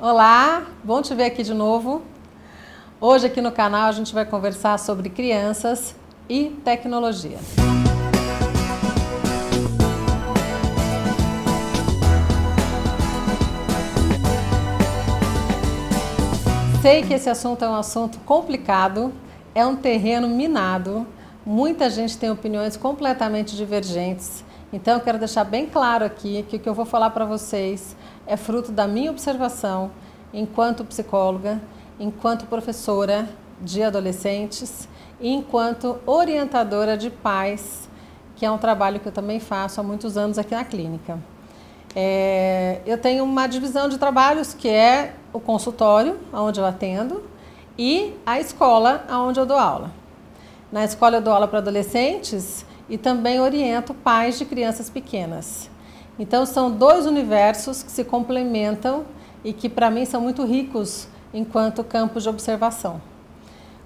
Olá, bom te ver aqui de novo. Hoje aqui no canal a gente vai conversar sobre crianças e tecnologia. Sei que esse assunto é um assunto complicado, é um terreno minado, muita gente tem opiniões completamente divergentes, então eu quero deixar bem claro aqui que o que eu vou falar para vocês é fruto da minha observação enquanto psicóloga, enquanto professora de adolescentes e enquanto orientadora de pais, que é um trabalho que eu também faço há muitos anos aqui na clínica. Eu tenho uma divisão de trabalhos que é o consultório, onde eu atendo, e a escola, onde eu dou aula. Na escola eu dou aula para adolescentes e também oriento pais de crianças pequenas. Então são dois universos que se complementam e que para mim são muito ricos enquanto campos de observação.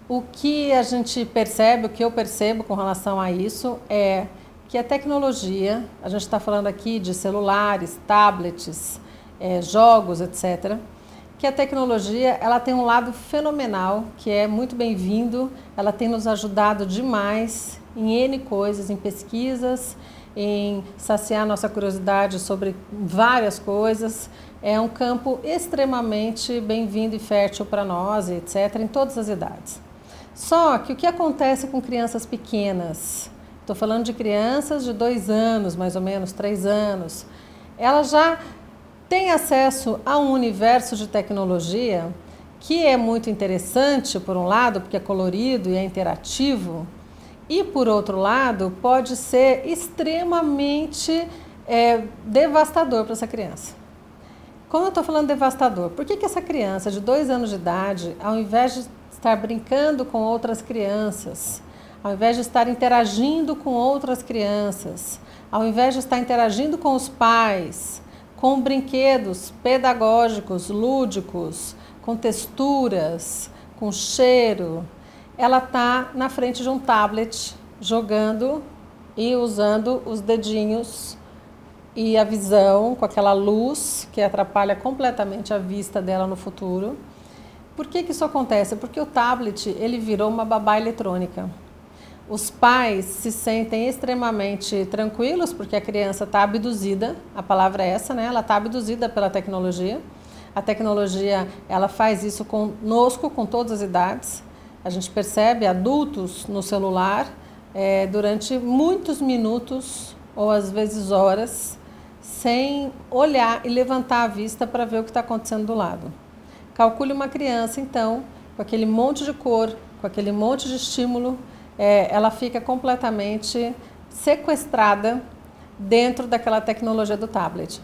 O que a gente percebe, o que eu percebo com relação a isso é que a tecnologia, a gente está falando aqui de celulares, tablets, jogos, etc., que a tecnologia ela tem um lado fenomenal, que é muito bem-vindo, ela tem nos ajudado demais em N coisas, em pesquisas, em saciar nossa curiosidade sobre várias coisas. É um campo extremamente bem-vindo e fértil para nós, etc., em todas as idades. Só que o que acontece com crianças pequenas? Estou falando de crianças de 2 anos, mais ou menos, 3 anos. Elas já têm acesso a um universo de tecnologia que é muito interessante, por um lado, porque é colorido e é interativo, e, por outro lado, pode ser extremamente devastador para essa criança. Como eu estou falando devastador? Por que essa criança de 2 anos de idade, ao invés de estar brincando com outras crianças, ao invés de estar interagindo com outras crianças, ao invés de estar interagindo com os pais, com brinquedos pedagógicos, lúdicos, com texturas, com cheiro, ela está na frente de um tablet, jogando e usando os dedinhos e a visão com aquela luz que atrapalha completamente a vista dela no futuro. Por que isso acontece? Porque o tablet ele virou uma babá eletrônica. Os pais se sentem extremamente tranquilos porque a criança está abduzida, a palavra é essa, né? Ela está abduzida pela tecnologia. A tecnologia ela faz isso conosco, com todas as idades. A gente percebe adultos no celular durante muitos minutos ou às vezes horas, sem olhar e levantar a vista para ver o que está acontecendo do lado. Calcule uma criança, então, com aquele monte de cor, com aquele monte de estímulo, ela fica completamente sequestrada dentro daquela tecnologia do tablet.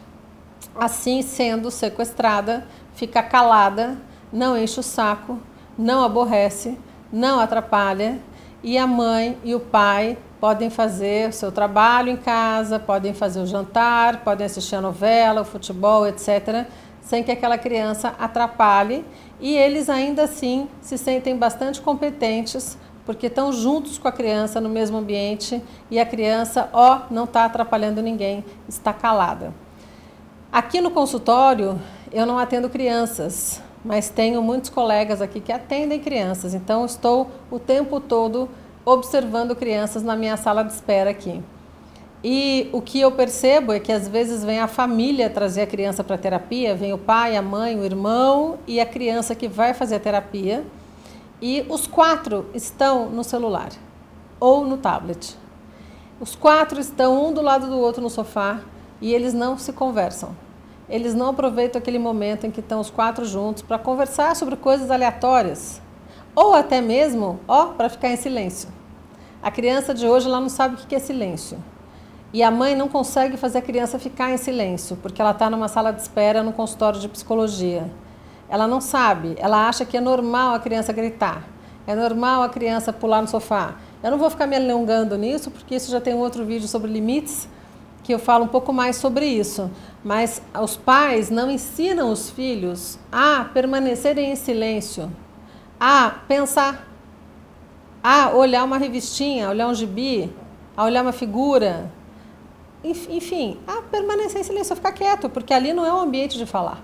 Assim, sendo sequestrada, fica calada, não enche o saco, não aborrece, não atrapalha, e a mãe e o pai podem fazer o seu trabalho em casa, podem fazer o jantar, podem assistir a novela, o futebol, etc., sem que aquela criança atrapalhe, e eles ainda assim se sentem bastante competentes porque estão juntos com a criança no mesmo ambiente e a criança, não está atrapalhando ninguém, está calada. Aqui no consultório eu não atendo crianças, mas tenho muitos colegas aqui que atendem crianças, então estou o tempo todo observando crianças na minha sala de espera aqui. E o que eu percebo é que às vezes vem a família trazer a criança para a terapia, vem o pai, a mãe, o irmão e a criança que vai fazer a terapia, e os 4 estão no celular ou no tablet. Os 4 estão um do lado do outro no sofá e eles não se conversam. Eles não aproveitam aquele momento em que estão os 4 juntos para conversar sobre coisas aleatórias. Ou até mesmo, para ficar em silêncio. A criança de hoje ela não sabe o que é silêncio. E a mãe não consegue fazer a criança ficar em silêncio, porque ela está numa sala de espera no consultório de psicologia. Ela não sabe, ela acha que é normal a criança gritar. É normal a criança pular no sofá. Eu não vou ficar me alongando nisso, porque isso já tem um outro vídeo sobre limites, que eu falo um pouco mais sobre isso. Mas os pais não ensinam os filhos a permanecerem em silêncio, a pensar, a olhar uma revistinha, a olhar um gibi, a olhar uma figura, enfim, a permanecer em silêncio, a ficar quieto, porque ali não é um ambiente de falar.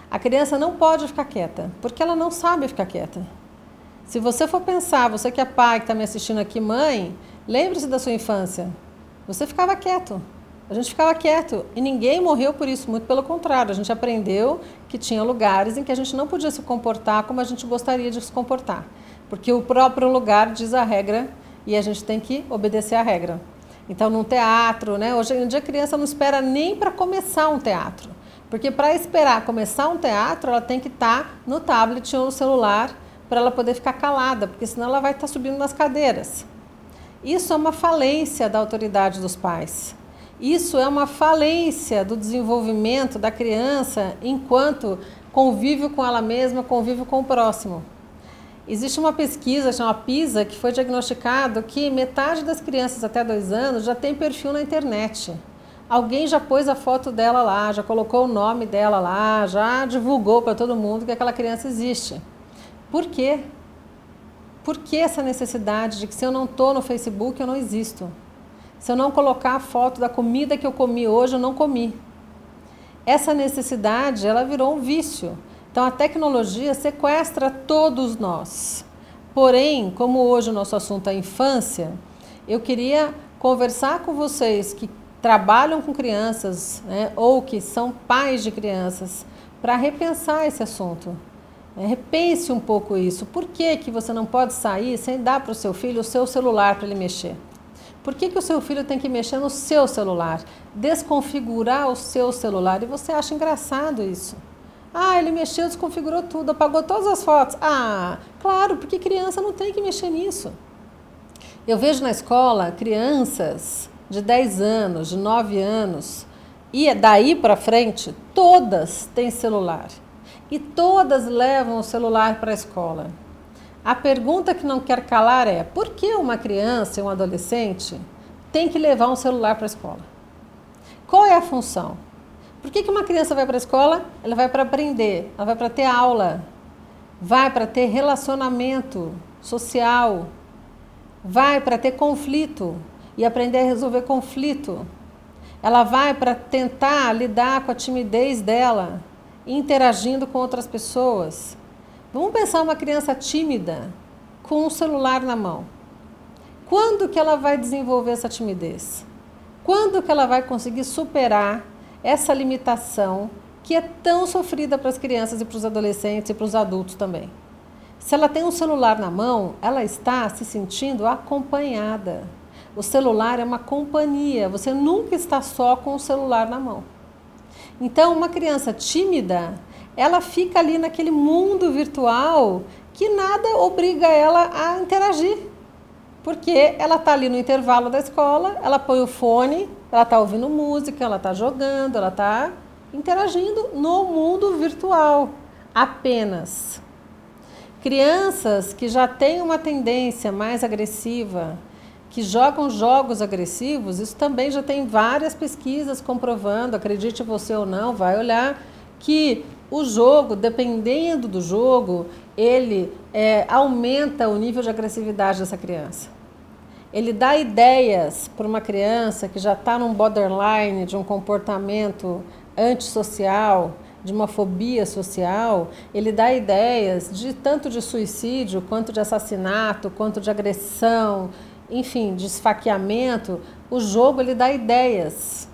A criança não pode ficar quieta, porque ela não sabe ficar quieta. Se você for pensar, você que é pai, que está me assistindo aqui, mãe, lembre-se da sua infância. Você ficava quieto. A gente ficava quieto e ninguém morreu por isso, muito pelo contrário. A gente aprendeu que tinha lugares em que a gente não podia se comportar como a gente gostaria de se comportar. Porque o próprio lugar diz a regra e a gente tem que obedecer à regra. Então, num teatro, né? Hoje em dia a criança não espera nem para começar um teatro. Porque para esperar começar um teatro, ela tem que estar no tablet ou no celular para ela poder ficar calada, porque senão ela vai estar subindo nas cadeiras. Isso é uma falência da autoridade dos pais. Isso é uma falência do desenvolvimento da criança enquanto convive com ela mesma, convive com o próximo. Existe uma pesquisa, chamada PISA, que foi diagnosticado que metade das crianças até 2 anos já tem perfil na internet. Alguém já pôs a foto dela lá, já colocou o nome dela lá, já divulgou para todo mundo que aquela criança existe. Por quê? Por que essa necessidade de que se eu não estou no Facebook, eu não existo? Se eu não colocar a foto da comida que eu comi hoje, eu não comi. Essa necessidade, ela virou um vício. Então, a tecnologia sequestra todos nós. Porém, como hoje o nosso assunto é infância, eu queria conversar com vocês que trabalham com crianças, né, ou que são pais de crianças, para repensar esse assunto. Repense um pouco isso. Por que que você não pode sair sem dar para o seu filho o seu celular para ele mexer? Por que que o seu filho tem que mexer no seu celular? Desconfigurar o seu celular. E você acha engraçado isso? Ah, ele mexeu, desconfigurou tudo, apagou todas as fotos. Ah, claro, porque criança não tem que mexer nisso. Eu vejo na escola crianças de 10 anos, de 9 anos, e daí para frente, todas têm celular. E todas levam o celular para a escola. A pergunta que não quer calar é: por que uma criança e um adolescente tem que levar um celular para a escola? Qual é a função? Por que uma criança vai para a escola? Ela vai para aprender, ela vai para ter aula, vai para ter relacionamento social, vai para ter conflito e aprender a resolver conflito. Ela vai para tentar lidar com a timidez dela, interagindo com outras pessoas. Vamos pensar uma criança tímida com um celular na mão. Quando que ela vai desenvolver essa timidez? Quando que ela vai conseguir superar essa limitação que é tão sofrida para as crianças e para os adolescentes e para os adultos também? Se ela tem um celular na mão, ela está se sentindo acompanhada. O celular é uma companhia, você nunca está só com o celular na mão. Então, uma criança tímida, ela fica ali naquele mundo virtual que nada obriga ela a interagir. Porque ela está ali no intervalo da escola, ela põe o fone, ela está ouvindo música, ela está jogando, ela está interagindo no mundo virtual, apenas. Crianças que já têm uma tendência mais agressiva, que jogam jogos agressivos, isso também já tem várias pesquisas comprovando, acredite você ou não, vai olhar que o jogo, dependendo do jogo, ele aumenta o nível de agressividade dessa criança. Ele dá ideias para uma criança que já está num borderline de um comportamento antissocial, de uma fobia social, ele dá ideias de tanto de suicídio, quanto de assassinato, quanto de agressão, enfim, de esfaqueamento. O jogo, ele dá ideias.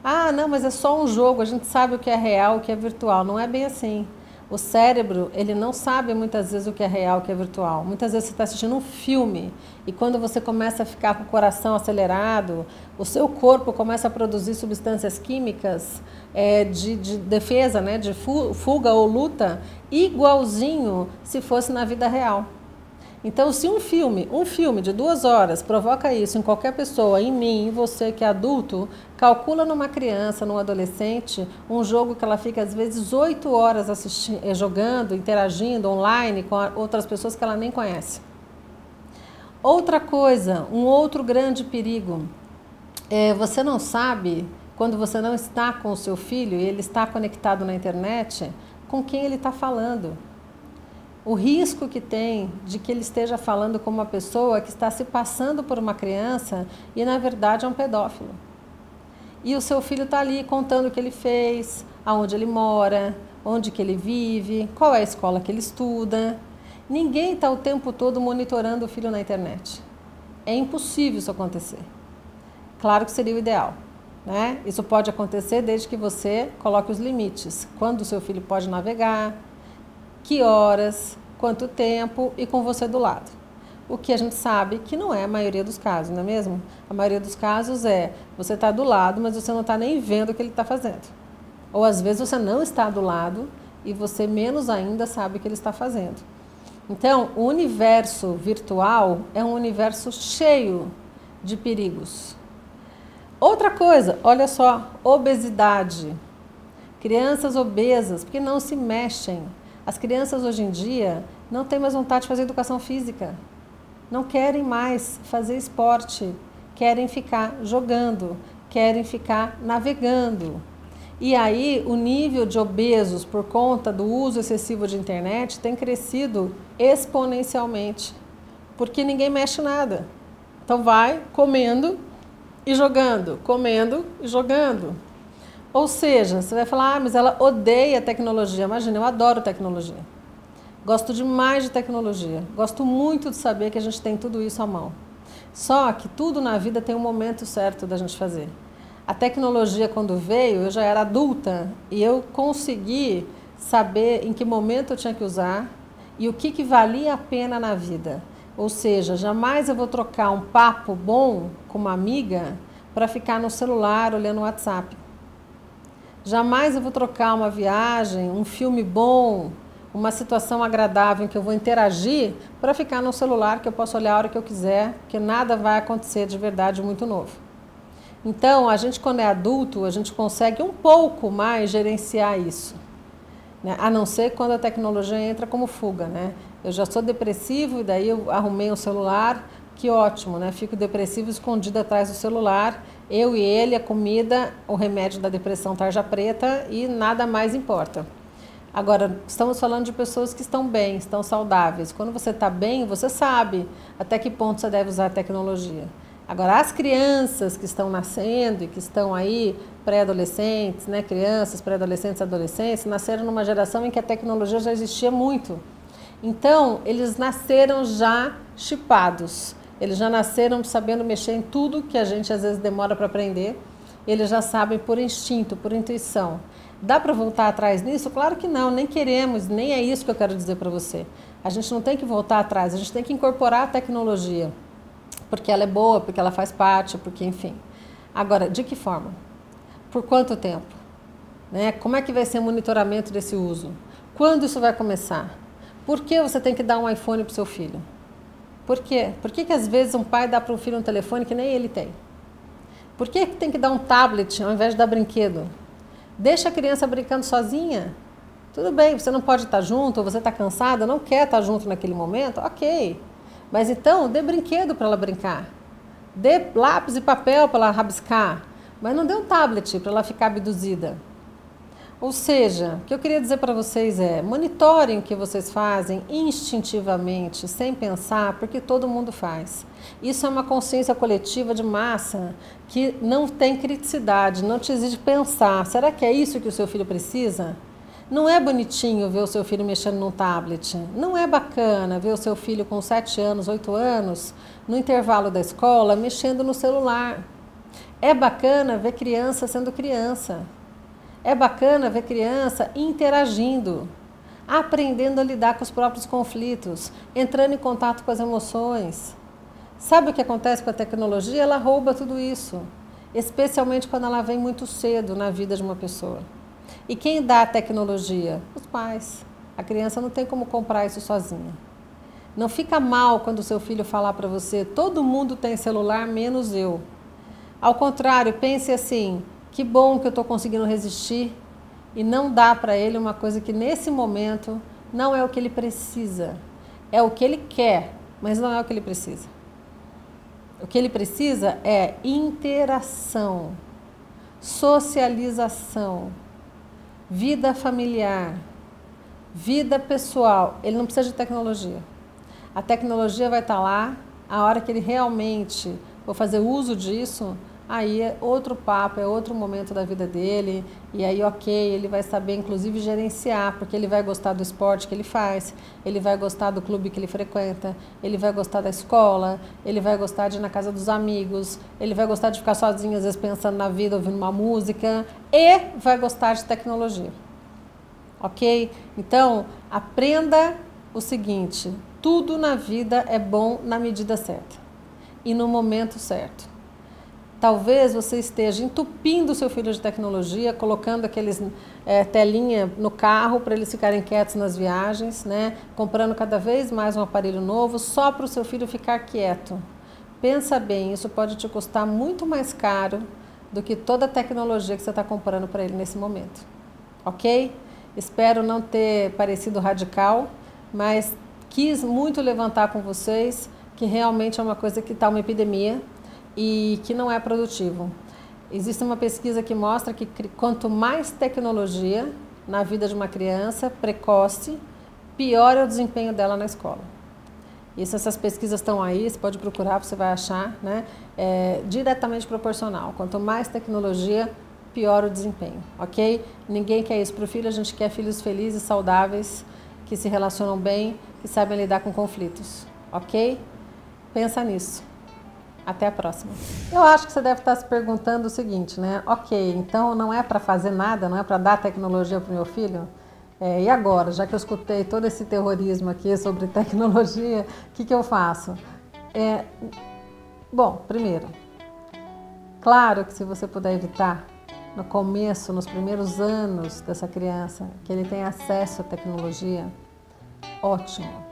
Ah, não, mas é só um jogo, a gente sabe o que é real, o que é virtual. Não é bem assim. O cérebro, ele não sabe muitas vezes o que é real, o que é virtual. Muitas vezes você está assistindo um filme e quando você começa a ficar com o coração acelerado, o seu corpo começa a produzir substâncias químicas de defesa, né, de fuga ou luta, igualzinho se fosse na vida real. Então, se um filme de 2 horas provoca isso em qualquer pessoa, em mim, em você que é adulto, calcula numa criança, num adolescente, um jogo que ela fica às vezes 8 horas jogando, interagindo online com outras pessoas que ela nem conhece. Outra coisa, um outro grande perigo, você não sabe, quando você não está com o seu filho e ele está conectado na internet, com quem ele está falando. O risco que tem de que ele esteja falando com uma pessoa que está se passando por uma criança e, na verdade, é um pedófilo. E o seu filho está ali contando o que ele fez, aonde ele mora, onde que ele vive, qual é a escola que ele estuda. Ninguém está o tempo todo monitorando o filho na internet. É impossível isso acontecer. Claro que seria o ideal, né? Isso pode acontecer desde que você coloque os limites. Quando o seu filho pode navegar, que horas, quanto tempo e com você do lado. O que a gente sabe que não é a maioria dos casos, não é mesmo? A maioria dos casos é você está do lado, mas você não está nem vendo o que ele está fazendo. Ou às vezes você não está do lado e você menos ainda sabe o que ele está fazendo. Então, o universo virtual é um universo cheio de perigos. Outra coisa, olha só, obesidade. Crianças obesas, porque não se mexem. As crianças hoje em dia não têm mais vontade de fazer educação física. Não querem mais fazer esporte. Querem ficar jogando, querem ficar navegando. E aí o nível de obesos por conta do uso excessivo de internet tem crescido exponencialmente, porque ninguém mexe nada. Então vai comendo e jogando, comendo e jogando. Ou seja, você vai falar, mas ela odeia tecnologia. Imagina, eu adoro tecnologia. Gosto demais de tecnologia. Gosto muito de saber que a gente tem tudo isso à mão. Só que tudo na vida tem um momento certo da gente fazer. A tecnologia, quando veio, eu já era adulta e eu consegui saber em que momento eu tinha que usar e o que valia a pena na vida. Ou seja, jamais eu vou trocar um papo bom com uma amiga para ficar no celular olhando o WhatsApp. Jamais eu vou trocar uma viagem, um filme bom, uma situação agradável em que eu vou interagir para ficar no celular que eu posso olhar a hora que eu quiser, porque nada vai acontecer de verdade muito novo. Então, a gente quando é adulto, a gente consegue um pouco mais gerenciar isso, né? A não ser quando a tecnologia entra como fuga, né? Eu já sou depressivo e daí eu arrumei um celular, que ótimo, né? Fico depressivo escondido atrás do celular, eu e ele, a comida, o remédio da depressão tarja preta e nada mais importa. Agora, estamos falando de pessoas que estão bem, estão saudáveis. Quando você está bem, você sabe até que ponto você deve usar a tecnologia. Agora, as crianças que estão nascendo e que estão aí, pré-adolescentes, né, crianças, pré-adolescentes, adolescentes, nasceram numa geração em que a tecnologia já existia muito. Então, eles nasceram já chipados, eles já nasceram sabendo mexer em tudo que a gente às vezes demora para aprender, eles já sabem por instinto, por intuição. Dá para voltar atrás nisso? Claro que não, nem queremos, nem é isso que eu quero dizer para você. A gente não tem que voltar atrás, a gente tem que incorporar a tecnologia. Porque ela é boa, porque ela faz parte, porque enfim. Agora, de que forma? Por quanto tempo? Né? Como é que vai ser o monitoramento desse uso? Quando isso vai começar? Por que você tem que dar um iPhone para o seu filho? Por quê? Por que às vezes um pai dá para o filho um telefone que nem ele tem? Por que tem que dar um tablet ao invés de dar brinquedo? Deixa a criança brincando sozinha. Tudo bem, você não pode estar junto, ou você está cansada, não quer estar junto naquele momento, ok. Mas então, dê brinquedo para ela brincar. Dê lápis e papel para ela rabiscar. Mas não dê um tablet para ela ficar abduzida. Ou seja, o que eu queria dizer para vocês é, monitorem o que vocês fazem instintivamente, sem pensar, porque todo mundo faz. Isso é uma consciência coletiva de massa que não tem criticidade, não te exige pensar. Será que é isso que o seu filho precisa? Não é bonitinho ver o seu filho mexendo num tablet. Não é bacana ver o seu filho com 7 anos, 8 anos, no intervalo da escola, mexendo no celular. É bacana ver criança sendo criança. É bacana ver criança interagindo, aprendendo a lidar com os próprios conflitos, entrando em contato com as emoções. Sabe o que acontece com a tecnologia? Ela rouba tudo isso, especialmente quando ela vem muito cedo na vida de uma pessoa. E quem dá a tecnologia? Os pais. A criança não tem como comprar isso sozinha. Não fica mal quando o seu filho falar para você, todo mundo tem celular, menos eu. Ao contrário, pense assim, que bom que eu estou conseguindo resistir e não dá para ele uma coisa que nesse momento não é o que ele precisa. É o que ele quer, mas não é o que ele precisa. O que ele precisa é interação, socialização, vida familiar, vida pessoal. Ele não precisa de tecnologia. A tecnologia vai estar lá, a hora que ele realmente for fazer uso disso, aí é outro papo, é outro momento da vida dele, e aí ok, ele vai saber inclusive gerenciar, porque ele vai gostar do esporte que ele faz, ele vai gostar do clube que ele frequenta, ele vai gostar da escola, ele vai gostar de ir na casa dos amigos, ele vai gostar de ficar sozinho, às vezes pensando na vida, ouvindo uma música, e vai gostar de tecnologia. Ok? Então, aprenda o seguinte, tudo na vida é bom na medida certa e no momento certo. Talvez você esteja entupindo seu filho de tecnologia, colocando aqueles telinha no carro para eles ficarem quietos nas viagens, né? Comprando cada vez mais um aparelho novo só para o seu filho ficar quieto. Pensa bem, isso pode te custar muito mais caro do que toda a tecnologia que você está comprando para ele nesse momento. Ok? Espero não ter parecido radical, mas quis muito levantar com vocês que realmente é uma coisa que está uma epidemia e que não é produtivo. Existe uma pesquisa que mostra que quanto mais tecnologia na vida de uma criança precoce, pior é o desempenho dela na escola. Essas pesquisas estão aí, você pode procurar, você vai achar, né? É diretamente proporcional. Quanto mais tecnologia, pior o desempenho, ok? Ninguém quer isso para o filho, a gente quer filhos felizes, saudáveis, que se relacionam bem, que sabem lidar com conflitos, ok? Pensa nisso. Até a próxima. Eu acho que você deve estar se perguntando o seguinte, né? Ok, então não é para fazer nada, não é para dar tecnologia para o meu filho? E agora, já que eu escutei todo esse terrorismo aqui sobre tecnologia, o que eu faço? Bom, primeiro, claro que se você puder evitar, no começo, nos primeiros anos dessa criança, que ele tenha acesso à tecnologia, ótimo.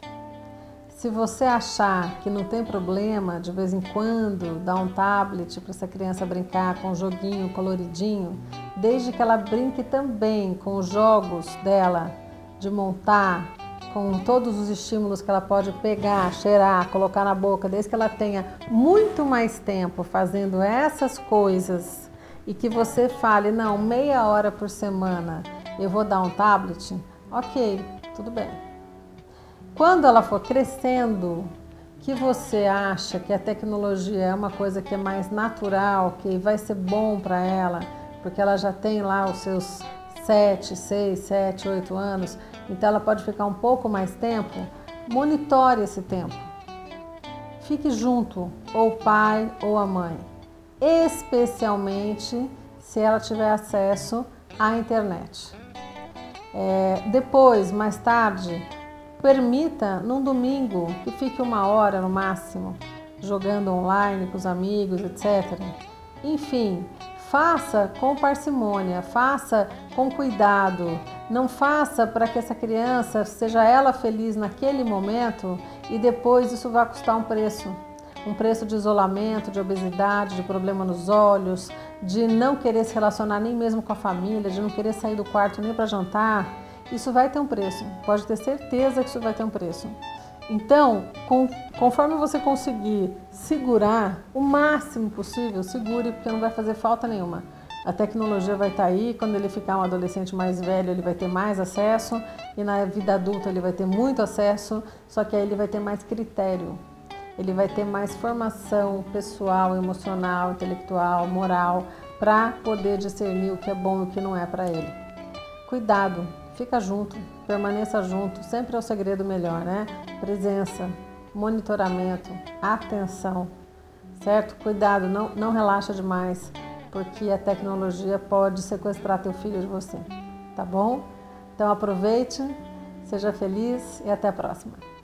Se você achar que não tem problema, de vez em quando, dar um tablet para essa criança brincar com um joguinho coloridinho, desde que ela brinque também com os jogos dela, de montar, com todos os estímulos que ela pode pegar, cheirar, colocar na boca, desde que ela tenha muito mais tempo fazendo essas coisas e que você fale, não, meia hora por semana eu vou dar um tablet, ok, tudo bem. Quando ela for crescendo, que você acha que a tecnologia é uma coisa que é mais natural, que vai ser bom para ela, porque ela já tem lá os seus 6, 7, 8 anos, então ela pode ficar um pouco mais tempo, monitore esse tempo. Fique junto, ou o pai ou a mãe, especialmente se ela tiver acesso à internet. Depois, mais tarde, permita, num domingo, que fique 1 hora no máximo, jogando online com os amigos, etc. Enfim, faça com parcimônia, faça com cuidado. Não faça para que essa criança seja ela feliz naquele momento e depois isso vai custar um preço. Um preço de isolamento, de obesidade, de problema nos olhos, de não querer se relacionar nem mesmo com a família, de não querer sair do quarto nem para jantar. Isso vai ter um preço, pode ter certeza que isso vai ter um preço. Então, conforme você conseguir segurar o máximo possível, segure, porque não vai fazer falta nenhuma. A tecnologia vai estar aí, quando ele ficar um adolescente mais velho, ele vai ter mais acesso, e na vida adulta ele vai ter muito acesso, só que aí ele vai ter mais critério. Ele vai ter mais formação pessoal, emocional, intelectual, moral, para poder discernir o que é bom e o que não é para ele. Cuidado! Fica junto, permaneça junto, sempre é o segredo melhor, né? Presença, monitoramento, atenção, certo? Cuidado, não relaxa demais, porque a tecnologia pode sequestrar teu filho de você, tá bom? Então aproveite, seja feliz e até a próxima.